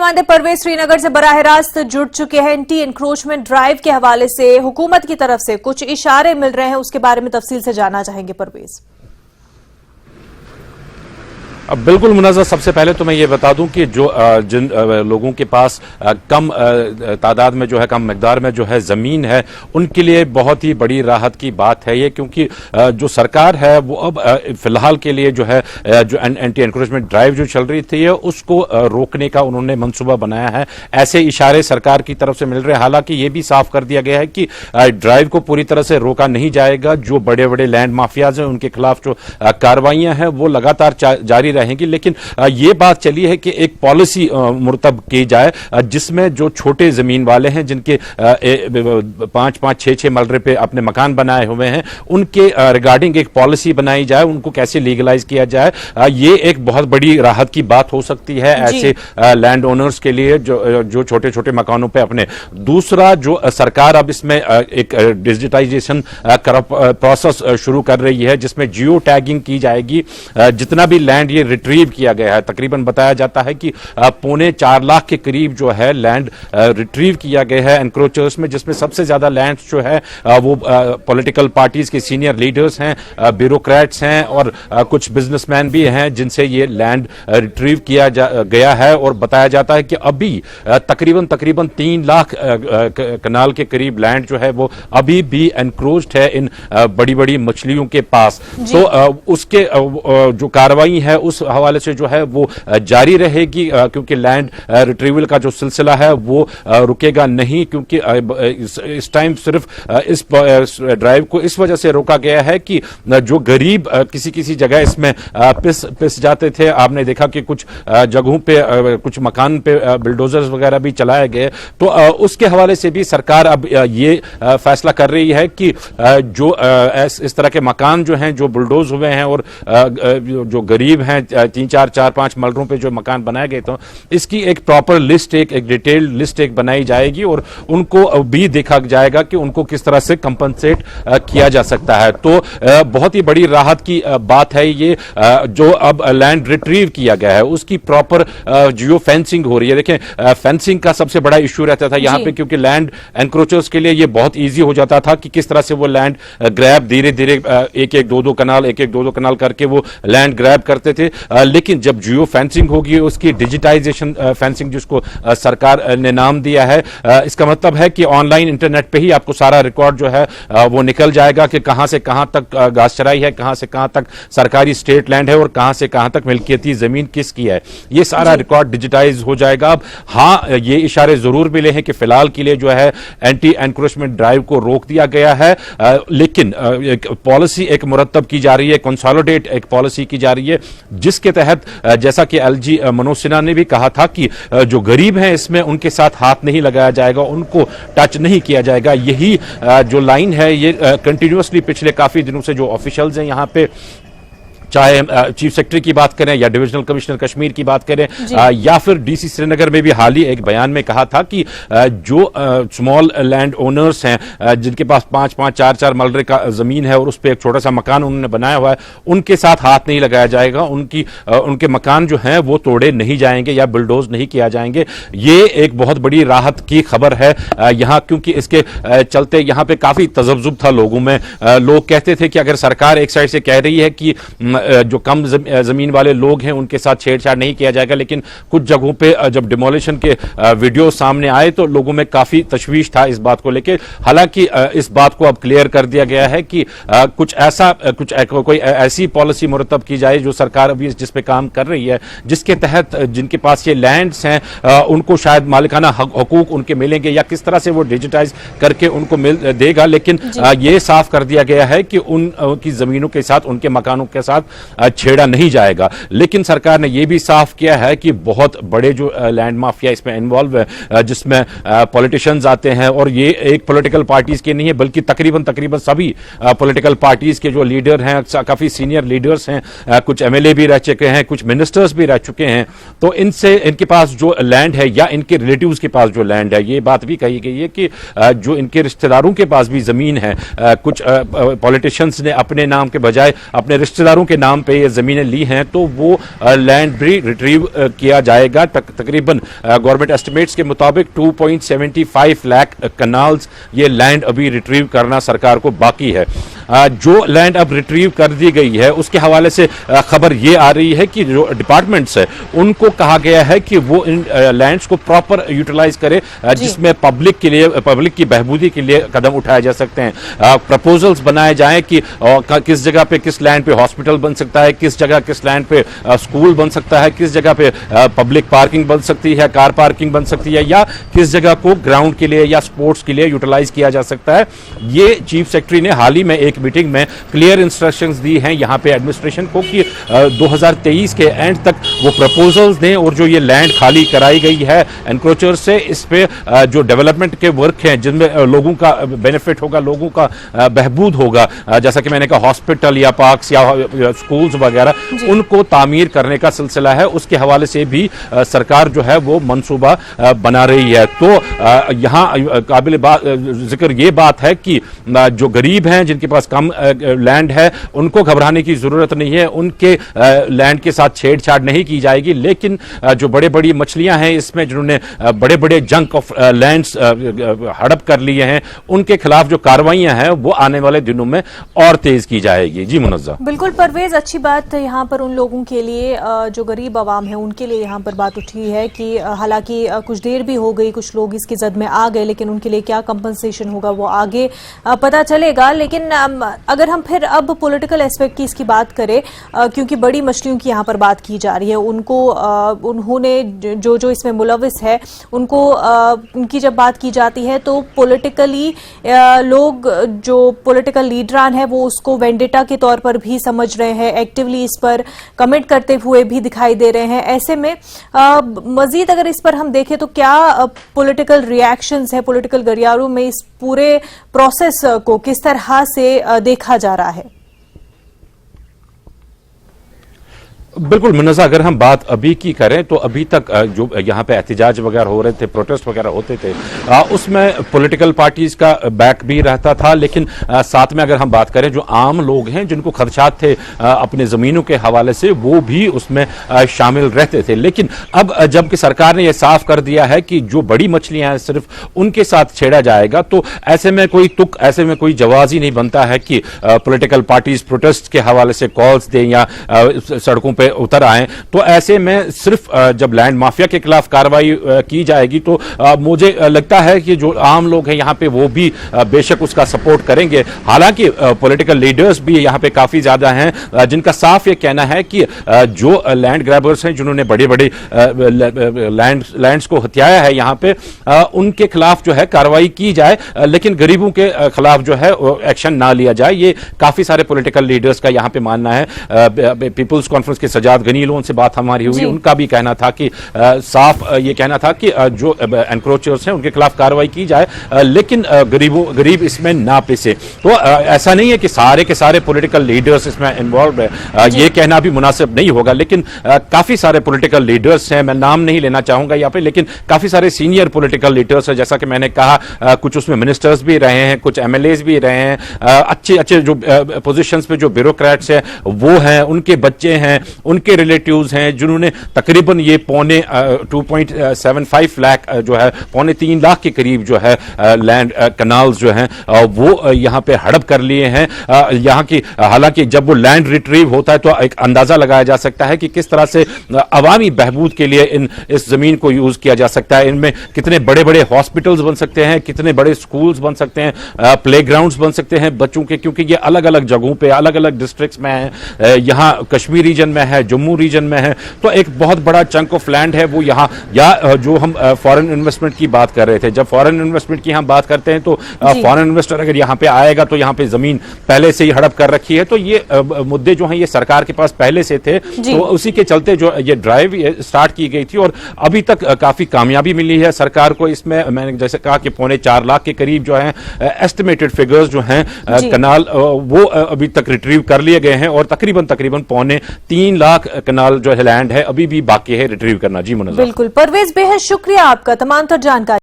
नुमाइंदे परवेज श्रीनगर से बराह रास्त जुड़ चुके हैं। एंटी एनक्रोचमेंट ड्राइव के हवाले से हुकूमत की तरफ से कुछ इशारे मिल रहे हैं, उसके बारे में तफसील से जानना चाहेंगे परवेज। अब बिल्कुल मुनाज़र, सबसे पहले तो मैं ये बता दूं कि जो जिन लोगों के पास कम तादाद में जो है, कम मकदार में जो है ज़मीन है, उनके लिए बहुत ही बड़ी राहत की बात है ये, क्योंकि जो सरकार है वो अब फिलहाल के लिए जो है जो एंटी एनक्रोचमेंट ड्राइव जो चल रही थी उसको रोकने का उन्होंने मंसूबा बनाया है। ऐसे इशारे सरकार की तरफ से मिल रहे हैं। हालांकि ये भी साफ कर दिया गया है कि ड्राइव को पूरी तरह से रोका नहीं जाएगा। जो बड़े बड़े लैंड माफियाज हैं उनके खिलाफ जो कार्रवाइयां हैं वो लगातार जारी रहेंगी, लेकिन ये बात चली है कि एक पॉलिसी मुर्तब की जाए जिसमें जो छोटे जमीन वाले हैं, जिनके 5-5, 6-6 मलरे पे अपने मकान बनाए हुए हैं, उनके रिगार्डिंग एक पॉलिसी बनाई जाए, उनको कैसे लीगलाइज किया जाए। ये एक बहुत बड़ी राहत की बात हो सकती है ऐसे लैंड ओनर्स के लिए जो छोटे छोटे मकानों पे अपने। दूसरा, जो सरकार अब इसमें एक डिजिटाइजेशन प्रोसेस शुरू कर रही है जिसमें जियो टैगिंग की जाएगी। जितना भी लैंड ये रिट्रीव किया गया है, तकरीबन बताया जाता है कि 4.25 लाख के करीब जो है लैंड रिट्रीव किया गया है एनक्रोचर्स में, जिसमें सबसे ज्यादा लैंड जो है वो पॉलिटिकल पार्टीज के सीनियर लीडर्स हैं, ब्यूरोक्रेट्स हैं और कुछ बिजनेसमैन भी हैं जिनसे ये लैंड रिट्रीव किया गया है। और बताया जाता है कि अभी तकरीबन 3 लाख कनाल के करीब लैंड जो है वो अभी भी एनक्रोच्ड है इन बड़ी बड़ी मछलियों के पास। तो उसके जो कार्रवाई है उस हवाले से जो है वो जारी रहेगी, क्योंकि लैंड रिट्रीवल का जो सिलसिला है वो रुकेगा नहीं, क्योंकि इस टाइम सिर्फ इस ड्राइव को इस वजह से रोका गया है कि जो गरीब किसी जगह इसमें पिस जाते थे। आपने देखा कि कुछ जगहों पे कुछ मकान पे बिल्डोजर्स वगैरह भी चलाए गए। तो उसके हवाले से भी सरकार अब ये फैसला कर रही है कि जो इस तरह के मकान जो हैं, जो बुलडोज हुए हैं और जो गरीब हैं 3-4-5 मलरों पे जो मकान बनाए गए, तो इसकी एक प्रॉपर लिस्ट, एक डिटेल्ड लिस्ट एक बनाई जाएगी और उनको भी देखा जाएगा कि उनको किस तरह से कंपनसेट किया जा सकता है। तो बहुत ही बड़ी राहत की बात है ये। जो अब लैंड रिट्रीव किया गया है उसकी प्रॉपर जियो फेंसिंग हो रही है। देखें, फेंसिंग का सबसे बड़ा इश्यू रहता था यहाँ पे, क्योंकि लैंड एनक्रोचर्स के लिए ये बहुत ईजी हो जाता था कि किस तरह से वो लैंड ग्रैब धीरे धीरे 1-1, 2-2 कनाल करके वो लैंड ग्रैब करते थे। लेकिन जब जियो फेंसिंग होगी, उसकी डिजिटाइजेशन फेंसिंग जिसको सरकार ने नाम दिया है, इसका मतलब है कि ऑनलाइन इंटरनेट पे ही आपको सारा रिकॉर्ड जो है वो निकल जाएगा कि कहां से कहां तक घास चराई है, कहां से कहां तक सरकारी स्टेट लैंड है और कहां से कहां तक मिल्कियती जमीन किसकी है। ये सारा रिकॉर्ड डिजिटाइज हो जाएगा। अब हाँ, ये इशारे जरूर मिले हैं कि फिलहाल के लिए जो है एंटी एनक्रोचमेंट ड्राइव को रोक दिया गया है, लेकिन एक पॉलिसी एक मुरतब की जा रही है, कंसोलिडेट एक पॉलिसी की जा रही है, जिसके तहत जैसा कि एलजी मनोज सिन्हा ने भी कहा था कि जो गरीब हैं इसमें उनके साथ हाथ नहीं लगाया जाएगा, उनको टच नहीं किया जाएगा। यही जो लाइन है ये कंटिन्यूअसली पिछले काफी दिनों से जो ऑफिशियल्स हैं यहाँ पे, चाहे चीफ सेक्रेटरी की बात करें या डिविजनल कमिश्नर कश्मीर की बात करें या फिर डीसी श्रीनगर में भी हाल ही एक बयान में कहा था कि जो स्मॉल लैंड ओनर्स हैं जिनके पास 5-5, 4-4 मलरे का जमीन है और उस पर एक छोटा सा मकान उन्होंने बनाया हुआ है, उनके साथ हाथ नहीं लगाया जाएगा, उनके मकान जो हैं वो तोड़े नहीं जाएंगे या बुलडोज नहीं किया जाएंगे। ये एक बहुत बड़ी राहत की खबर है यहाँ, क्योंकि इसके चलते यहाँ पे काफी तजब्जुब था लोगों में। लोग कहते थे कि अगर सरकार एक साइड से कह रही है कि जो कम जमीन वाले लोग हैं उनके साथ छेड़छाड़ नहीं किया जाएगा, लेकिन कुछ जगहों पे जब डिमोलिशन के वीडियो सामने आए तो लोगों में काफी तशवीश था इस बात को लेकर। हालांकि इस बात को अब क्लियर कर दिया गया है कि कोई ऐसी पॉलिसी मुरतब की जाए जो सरकार अभी जिस पे काम कर रही है, जिसके तहत जिनके पास ये लैंड्स हैं उनको शायद मालिकाना हकूक उनके मिलेंगे या किस तरह से वो डिजिटाइज करके उनको मिल देगा। लेकिन ये साफ कर दिया गया है कि उनकी जमीनों के साथ, उनके मकानों के साथ छेड़ा नहीं जाएगा। लेकिन सरकार ने यह भी साफ किया है कि बहुत बड़े जो लैंड माफिया इसमें इन्वॉल्व है, जिसमें पॉलिटिशियंस आते हैं, और ये एक पॉलिटिकल पार्टीज के नहीं है बल्कि तकरीबन सभी पॉलिटिकल पार्टीज के जो लीडर हैं, काफी सीनियर लीडर्स हैं, कुछ एमएलए भी रह चुके हैं, कुछ मिनिस्टर्स भी रह चुके हैं। तो इनके पास जो लैंड है या इनके रिलेटिव्स के पास जो लैंड है, ये बात भी कही गई है कि जो इनके रिश्तेदारों के पास भी जमीन है, कुछ पॉलिटिशियंस ने अपने नाम के बजाय अपने रिश्तेदारों के नाम पे ये जमीनें ली हैं तो वो लैंड भी रिट्रीव किया जाएगा। तकरीबन गवर्नमेंट एस्टिमेट्स के मुताबिक 2.75 लाख कनाल्स ये लैंड अभी रिट्रीव करना सरकार को बाकी है। जो लैंड अब रिट्रीव कर दी गई है उसके हवाले से खबर ये आ रही है कि जो डिपार्टमेंट्स है उनको कहा गया है कि वो इन लैंड्स को प्रॉपर यूटिलाइज करे, जिसमें पब्लिक के लिए, पब्लिक की बहबूदी के लिए कदम उठाए जा सकते हैं। प्रपोजल्स बनाए जाएं कि किस जगह पे किस लैंड पे हॉस्पिटल बन सकता है, किस जगह किस लैंड पे स्कूल बन सकता है, किस जगह पे पब्लिक पार्किंग बन सकती है, कार पार्किंग बन सकती है, या किस जगह को ग्राउंड के लिए या स्पोर्ट्स के लिए यूटिलाइज किया जा सकता है। ये चीफ सेक्रेटरी ने हाल ही में एक मीटिंग में क्लियर इंस्ट्रक्शंस दी हैं यहां पे एडमिनिस्ट्रेशन को कि 2023 के एंड तक वो प्रपोजल्स दें और जो ये लैंड खाली कराई गई है एनक्रोचर से, इस पे जो डेवलपमेंट के वर्क हैं जिनमें लोगों का बेनिफिट होगा, लोगों का बहबूद होगा, जैसा कि मैंने कहा हॉस्पिटल या पार्क्स या स्कूल्स वगैरह, उनको तामीर करने का सिलसिला है। उसके हवाले से भी सरकार जो है वो मंसूबा बना रही है। तो यहां काबिल जिक्र ये बात है कि जो गरीब हैं जिनके पास कम लैंड है उनको घबराने की जरूरत नहीं है, उनके लैंड के साथ छेड़छाड़ नहीं की जाएगी। लेकिन जो बड़े बड़ी मछलियां हैं इसमें, जिन्होंने बड़े बड़े जंक ऑफ लैंड्स हड़प कर लिए हैं, उनके खिलाफ जो कार्रवाइयां हैं वो आने वाले दिनों में और तेज की जाएगी। जी मुनज़्ज़ा। बिल्कुल परवेज, अच्छी बात यहाँ पर उन लोगों के लिए जो गरीब आवाम है उनके लिए यहाँ पर बात उठी है कि हालांकि कुछ देर भी हो गई, कुछ लोग इसकी जद में आ गए, लेकिन उनके लिए क्या कंपनसेशन होगा वो आगे पता चलेगा। लेकिन अगर हम फिर अब पॉलिटिकल एस्पेक्ट की इसकी बात करें, क्योंकि बड़ी मछलियों की यहाँ पर बात की जा रही है, उनको उन्होंने जो इसमें मुलविस है उनको उनकी जब बात की जाती है तो पॉलिटिकली लोग जो पॉलिटिकल लीडरान है वो उसको वेंडेटा के तौर पर भी समझ रहे हैं, एक्टिवली इस पर कमेंट करते हुए भी दिखाई दे रहे हैं। ऐसे में मजीद अगर इस पर हम देखें तो क्या पॉलिटिकल रिएक्शंस है, पॉलिटिकल गलियारों में इस पूरे प्रोसेस को किस तरह से देखा जा रहा है? बिल्कुल मुनज़्ज़ा, अगर हम बात अभी की करें तो अभी तक जो यहाँ पे एहतजाज वगैरह हो रहे थे, प्रोटेस्ट वगैरह होते थे, उसमें पॉलिटिकल पार्टीज का बैक भी रहता था। लेकिन साथ में अगर हम बात करें जो आम लोग हैं जिनको खदशात थे अपने ज़मीनों के हवाले से, वो भी उसमें शामिल रहते थे। लेकिन अब जबकि सरकार ने यह साफ कर दिया है कि जो बड़ी मछलियां हैं सिर्फ उनके साथ छेड़ा जाएगा, तो ऐसे में कोई ऐसे में कोई जवाज ही नहीं बनता है कि पॉलिटिकल पार्टीज प्रोटेस्ट के हवाले से कॉल्स दें या सड़कों पर उतर आए। तो ऐसे में सिर्फ जब लैंड माफिया के खिलाफ कार्रवाई की जाएगी तो मुझे लगता है कि जो आम लोग हैं यहाँ पे वो भी बेशक उसका सपोर्ट करेंगे। हालांकि पॉलिटिकल लीडर्स भी यहाँ पे काफी ज्यादा हैं जिनका साफ ये कहना है कि जो लैंड ग्रैबर्स हैं जिन्होंने बड़े बड़े लैंड्स को हथियाया है यहाँ पे, उनके खिलाफ जो है कार्रवाई की जाए, लेकिन गरीबों के खिलाफ जो है एक्शन ना लिया जाए। ये काफी सारे पॉलिटिकल लीडर्स का यहाँ पे मानना है। पीपुल्स कॉन्फ्रेंस के सजाद गनी लोगों से बात हमारी हुई, उनका भी कहना था कि साफ ये कहना था कि जो एनक्रोचर्स हैं उनके खिलाफ कार्रवाई की जाए, लेकिन गरीब इसमें ना पिसे। तो ऐसा नहीं है कि सारे के सारे पॉलिटिकल लीडर्स इसमें इन्वॉल्व है, ये कहना भी मुनासिब नहीं होगा। लेकिन काफी सारे पॉलिटिकल लीडर्स हैं, मैं नाम नहीं लेना चाहूंगा यहाँ पे, लेकिन काफी सारे सीनियर पॉलिटिकल लीडर्स हैं। जैसा कि मैंने कहा कुछ उसमें मिनिस्टर्स भी रहे हैं, कुछ एमएलएज भी रहे हैं, अच्छे जो पोजीशंस पे जो ब्यूरोक्रेट्स हैं वो हैं, उनके बच्चे हैं, उनके रिलेटिव्स हैं, जिन्होंने तकरीबन ये 2.75 लाख जो है 2.75 लाख के करीब जो है लैंड कनाल्स जो हैं वो यहाँ पे हड़प कर लिए हैं यहाँ की। हालांकि जब वो लैंड रिट्रीव होता है तो एक अंदाजा लगाया जा सकता है कि किस तरह से अवामी बहबूद के लिए इस जमीन को यूज किया जा सकता है। इनमें कितने बड़े बड़े हॉस्पिटल्स बन सकते हैं, कितने बड़े स्कूल्स बन सकते हैं, प्ले ग्राउंड्स बन सकते हैं बच्चों के, क्योंकि ये अलग अलग जगहों पे अलग अलग डिस्ट्रिक्ट्स में है। यहाँ कश्मीर रीजन में है, जम्मू रीजन में है, तो एक बहुत बड़ा चंक ऑफ लैंड है वो यहाँ। या जो हम फॉरेन इन्वेस्टमेंट की बात कर रहे थे, जब फॉरेन इन्वेस्टमेंट की हम बात करते हैं तो फॉरेन इन्वेस्टर अगर यहाँ पे आएगा तो यहाँ पे जमीन पहले से ही हड़प कर रखी है। तो ये मुद्दे जो हैं ये सरकार के पास पहले से थे, तो उसी के चलते जो ये ड्राइव स्टार्ट की गई थी और अभी तक काफी कामयाबी मिली है सरकार को इसमें। मैंने जैसे कहा कि 4.25 लाख के करीब जो है एस्टिमेटेड फिगर्स जो हैं कनाल वो अभी तक रिट्रीव कर लिए गए हैं और तकरीबन 3.5 लाख कनाल जो है लैंड है अभी भी बाकी है रिट्रीव करना। जी मुनज़्ज़ा। बिल्कुल परवेज, बेहद शुक्रिया आपका तमाम तर जानकारी।